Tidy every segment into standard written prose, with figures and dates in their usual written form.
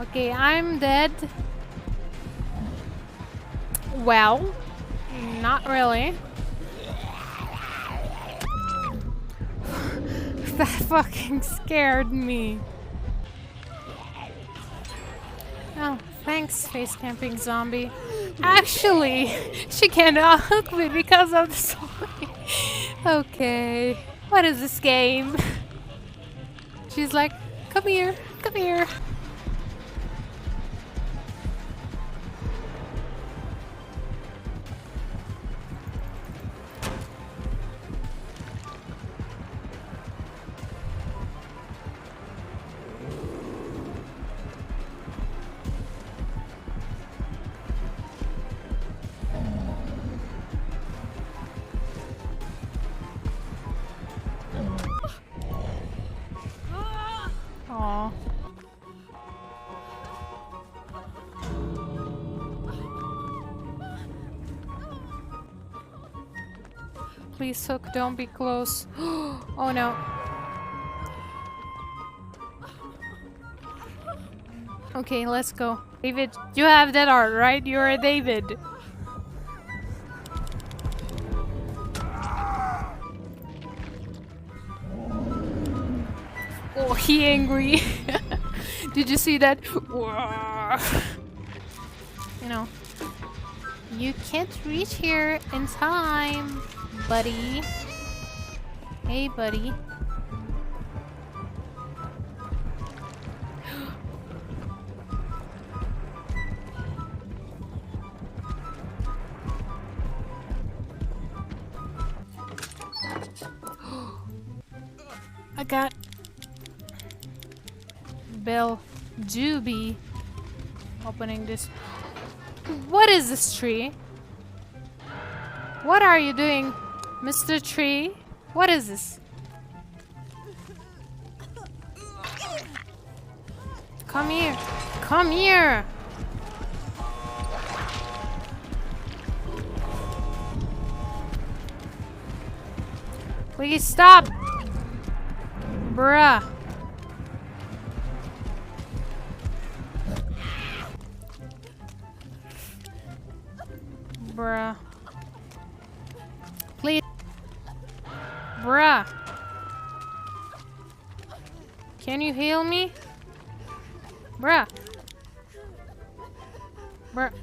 Okay, I'm dead. Well, not really. That fucking scared me. Oh, thanks, face camping zombie. Actually, she cannot hook me because of the zombie. Okay, what is this game? She's like, come here, come here. Aww. Please, Hook, don't be close. Oh no. Okay, let's go. David, you have that art, right? You're a David. Oh, he angry. Did you see that? You know, you can't reach here in time, buddy. Hey, buddy. I got Bill Doobie opening this. What is this tree? What are you doing, Mr. Tree? What is this? Come here. Come here. Please stop. Bruh. Bruh. Please. Bruh. Can you heal me? Bruh. Bruh.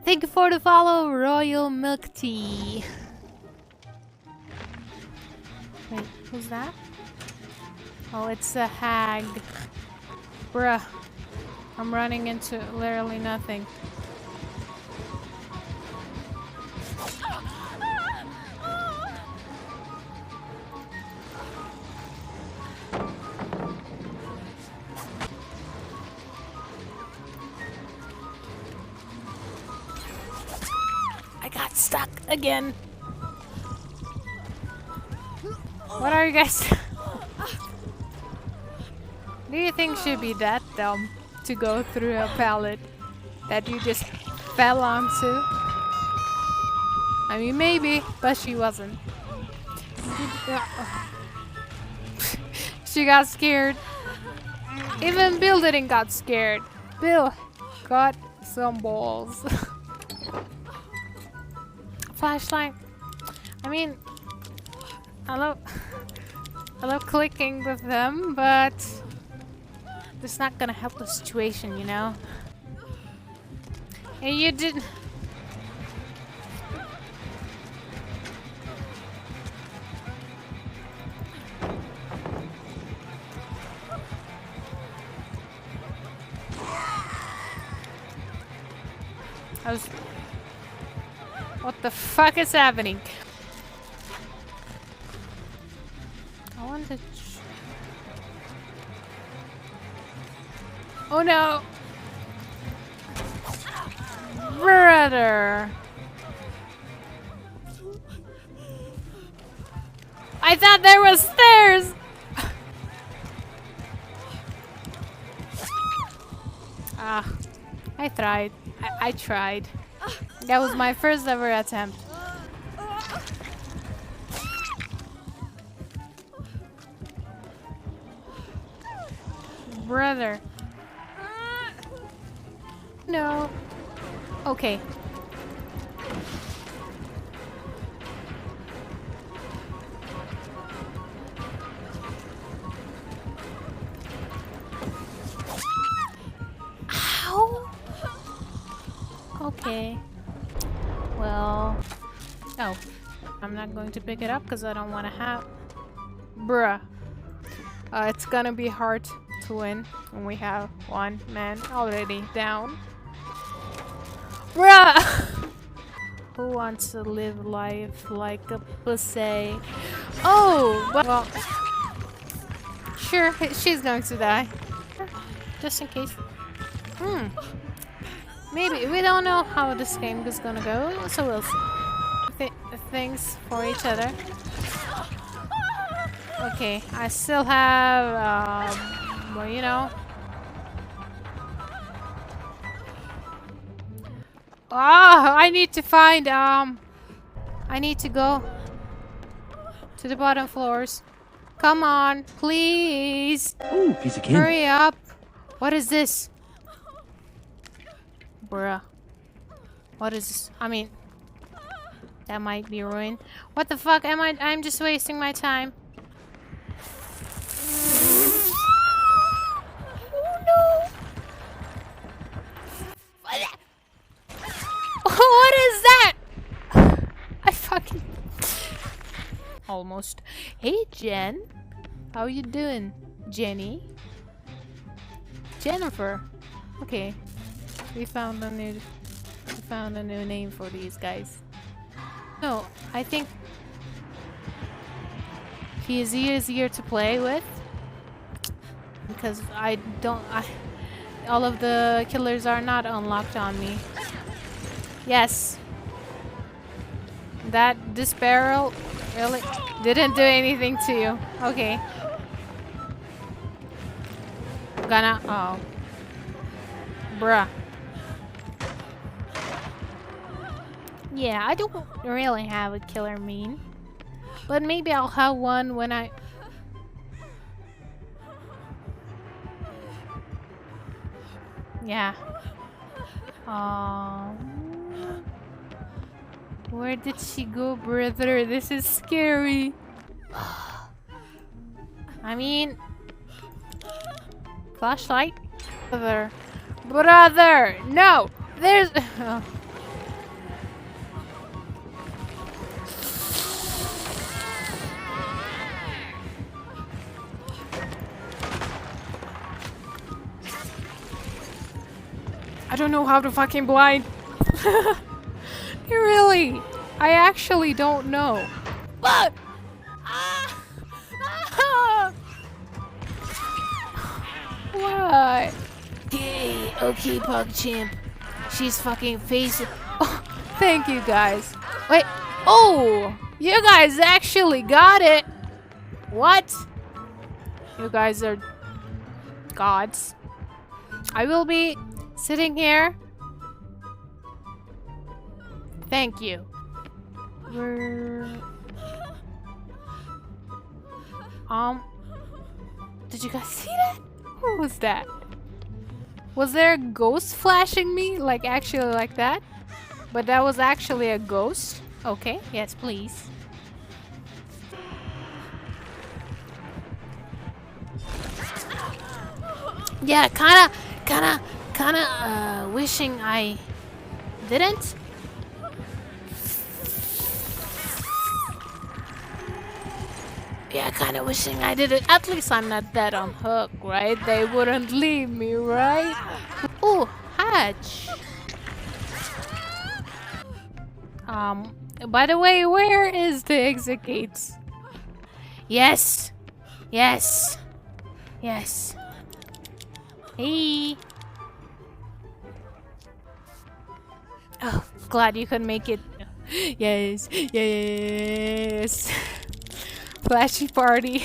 Thank you for the follow, Royal Milk Tea. Wait, who's that? Oh, it's a hag. Bruh. I'm running into literally nothing. I got stuck again. What are you guys? Do you think she'd be that dumb to go through a pallet that you just fell onto? I mean, maybe, but she wasn't. She got scared. Even Bill didn't got scared. Bill got some balls. Flashlight. I mean, I love clicking with them, but it's not gonna help the situation, you know? And you didn't. What the fuck is happening? I want to. Oh no! Brother! I thought there was stairs! Ah, I tried. I tried. That was my first ever attempt. brother. No. Okay. Ow. Okay. Well. Oh. I'm not going to pick it up because I don't want to have... Bruh. It's gonna be hard to win when we have one man already down. Bruh! Who wants to live life like a pussy? Oh! Well... Sure, she's going to die. Just in case. Maybe. We don't know how this game is gonna go, so we'll see. Things for each other. Okay, I still have, well, you know. Ah, I need to find, I need to go to the bottom floors. Come on, please. Ooh, piece of candy. Hurry up. What is this? Bruh. What is this? I mean, that might be ruined. What the fuck am I? I'm just wasting my time. Oh no! What is that? I fucking almost. Hey Jen, how you doing, Jenny? Jennifer. Okay, we found a new name for these guys. No, I think he is easier to play with because all of the killers are not unlocked on me. Yes. This barrel really didn't do anything to you. Okay. Oh. Bruh. Yeah, I don't really have a killer mean. But maybe I'll have one when I... Yeah. Where did she go, brother? This is scary. I mean... Flashlight? Brother! No! There's... I don't know how to fucking blind. Really? I actually don't know. But what? Okay, PogChamp. She's fucking facing. Oh, thank you guys. Wait. Oh, you guys actually got it. What? You guys are gods. I will be sitting here. Thank you. Did you guys see that? What was that? Was there a ghost flashing me? Like actually like that? But that was actually a ghost? Okay, yes, please. Yeah, kinda wishing I didn't. Yeah, kinda wishing I did it. At least I'm not that on hook, right? They wouldn't leave me, right? Oh, hatch. By the way, where is the exit gates? Yes. Yes. Yes. Hey. Oh, glad you could make it. Yes. Yes. Flashy party.